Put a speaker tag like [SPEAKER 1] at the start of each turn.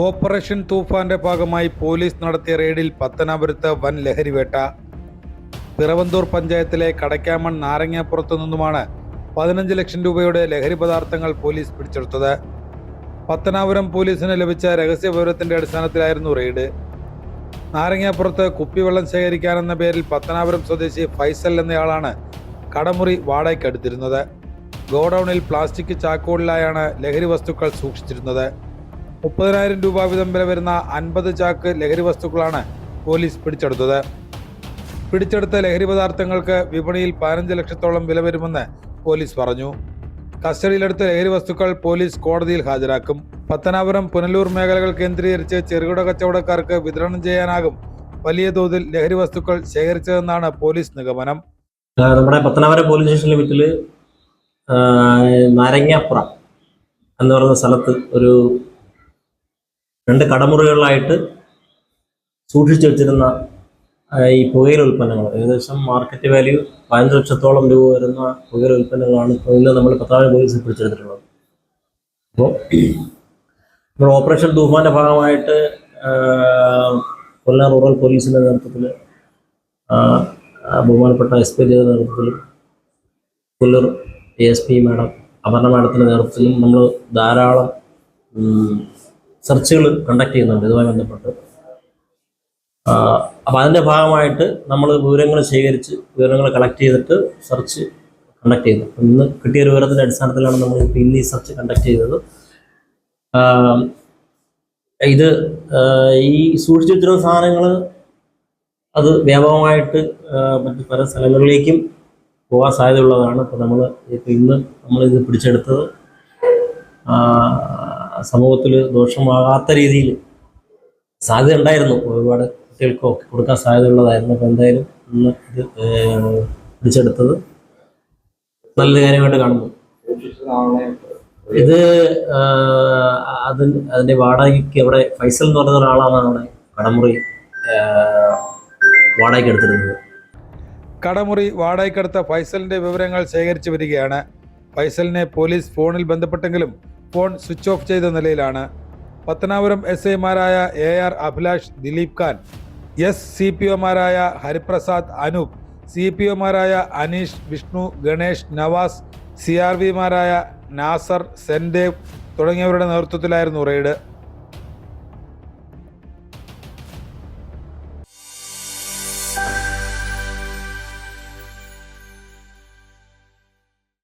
[SPEAKER 1] Operation തൂഫാന്റെ ഭാഗമായി police നടത്തിയ റെയ്ഡിൽ പത്തനാപുരത്ത് വൻ ലഹരിവേട്ട. പിറവന്തൂർ പഞ്ചായത്തിലെ കടയ്ക്കാമൺ നാരങ്ങാപ്പുറത്തു നിന്നുമാണ് 15 ലക്ഷം രൂപയുടെ ലഹരി പദാർത്ഥങ്ങൾ പോലീസ് പിടിച്ചെടുത്തത്. പത്തനാപുരം പോലീസിന് ലഭിച്ച രഹസ്യ വിവരത്തിന്റെ അടിസ്ഥാനത്തിലായിരുന്നു റെയ്ഡ്. നാരങ്ങാപ്പുറത്ത് കുപ്പിവെള്ളം ശേഖരിക്കാനെന്ന പേരിൽ പത്തനാപുരം സ്വദേശി ഫൈസൽ എന്നയാളാണ് കടമുറി വാടകയ്ക്കെടുത്തിരുന്നത്. ഗോഡൌണിൽ പ്ലാസ്റ്റിക് ചാക്കുകളിലായാണ് ലഹരി വസ്തുക്കൾ സൂക്ഷിച്ചിരുന്നത്. 30,000 രൂപ വീതം വില വരുന്ന 50 ചാക്ക് ലഹരി വസ്തുക്കളാണ് പോലീസ് പിടിച്ചെടുത്തത്. പിടിച്ചെടുത്ത ലഹരി പദാർത്ഥങ്ങൾക്ക് വിപണിയിൽ 15 ലക്ഷത്തോളം വില വരുമെന്ന് പോലീസ് പറഞ്ഞു. കസ്റ്റഡിയിലെടുത്ത ലഹരി വസ്തുക്കൾ പോലീസ് കോടതിയിൽ ഹാജരാക്കും. പത്തനാപുരം പുനലൂർ മേഖലകൾ കേന്ദ്രീകരിച്ച് ചെറുകിട കച്ചവടക്കാർക്ക് വിതരണം ചെയ്യാനാകും വലിയ തോതിൽ ലഹരി വസ്തുക്കൾ ശേഖരിച്ചതെന്നാണ് പോലീസ് നിഗമനം.
[SPEAKER 2] നമ്മുടെ പത്തനാപുരം പോലീസ് സ്റ്റേഷൻ ലിമിറ്റിൽ നാരങ്ങാപ്പുറം എന്ന് പറയുന്ന സ്ഥലത്ത് ഒരു 2 കടമുറികളിലായിട്ട് സൂക്ഷിച്ചു വെച്ചിരുന്ന ഈ പുകയില ഉൽപ്പന്നങ്ങൾ, ഏകദേശം മാർക്കറ്റ് വാല്യൂ 15 ലക്ഷത്തോളം രൂപ വരുന്ന പുകയില ഉൽപ്പന്നങ്ങളാണ് ഇപ്പോൾ ഇന്ന് നമ്മൾ പത്തനാപുരം പോലീസ് പിടിച്ചെടുത്തിട്ടുള്ളത്. അപ്പോൾ നമ്മുടെ ഓപ്പറേഷൻ തൂഫാന്റെ ഭാഗമായിട്ട് കൊല്ലം റൂറൽ പോലീസിന്റെ നേതൃത്വത്തിൽ, ബഹുമാനപ്പെട്ട SP നേതൃത്വത്തിലും കൊല്ലൂർ ASP മാഡം അപർണ മാഡത്തിൻ്റെ നേതൃത്വത്തിലും നമ്മൾ ധാരാളം സെർച്ചുകൾ കണ്ടക്ട് ചെയ്യുന്നുണ്ട് ഇതുമായി ബന്ധപ്പെട്ട്. അപ്പം അതിൻ്റെ ഭാഗമായിട്ട് നമ്മൾ വിവരങ്ങൾ ശേഖരിച്ച് വിവരങ്ങൾ കളക്ട് ചെയ്തിട്ട് സെർച്ച് കണ്ടക്ട് ചെയ്തു. ഇന്ന് കിട്ടിയൊരു വിവരത്തിൻ്റെ അടിസ്ഥാനത്തിലാണ് നമ്മൾ ഇപ്പോൾ ഇന്ന് ഈ സെർച്ച് കണ്ടക്ട് ചെയ്തത്. ഇത് ഈ സൂക്ഷിച്ചു വെച്ചിരുന്ന സാധനങ്ങൾ അത് വ്യാപകമായിട്ട് മറ്റ് പല സ്ഥലങ്ങളിലേക്കും പോകാൻ സാധ്യതയുള്ളതാണ്. അപ്പോൾ ഇന്ന് നമ്മളിത് പിടിച്ചെടുത്തത് സമൂഹത്തിൽ ദോഷമാകാത്ത രീതിയിൽ സാധ്യത ഉണ്ടായിരുന്നു. ഒരുപാട് കുട്ടികൾക്കൊക്കെ കൊടുക്കാൻ സാധ്യതയുള്ളതായിരുന്നു. അപ്പോൾ എന്തായാലും ഇന്ന് ഇത് പിടിച്ചെടുത്തത് നല്ലൊരു കാര്യമായിട്ട് കാണുന്നു. ഇത് അതിൻ്റെ വാടകയ്ക്ക് അവിടെ ഫൈസൽ എന്ന് പറയുന്ന ഒരാളാണ് അവിടെ കടമുറി വാടകയ്ക്ക് എടുത്തിരുന്നത്.
[SPEAKER 1] കടമുറി വാടകയ്ക്കെടുത്ത ഫൈസലിന്റെ വിവരങ്ങൾ ശേഖരിച്ചു വരികയാണ്. ഫൈസലിനെ പോലീസ് ഫോണിൽ ബന്ധപ്പെട്ടെങ്കിലും ഫോൺ സ്വിച്ച് ഓഫ് ചെയ്ത നിലയിലാണ്. പത്തനാപുരം SI-മാരായ AR അഭിലാഷ്, ദിലീപ് ഖാൻ, CPO-മാരായ ഹരിപ്രസാദ്, അനൂപ്, CPO-മാരായ അനീഷ്, വിഷ്ണു, ഗണേഷ്, നവാസ്, CRV-മാരായ നാസർ, സെൻദേവ് തുടങ്ങിയവരുടെ നേതൃത്വത്തിലായിരുന്നു റെയ്ഡ്.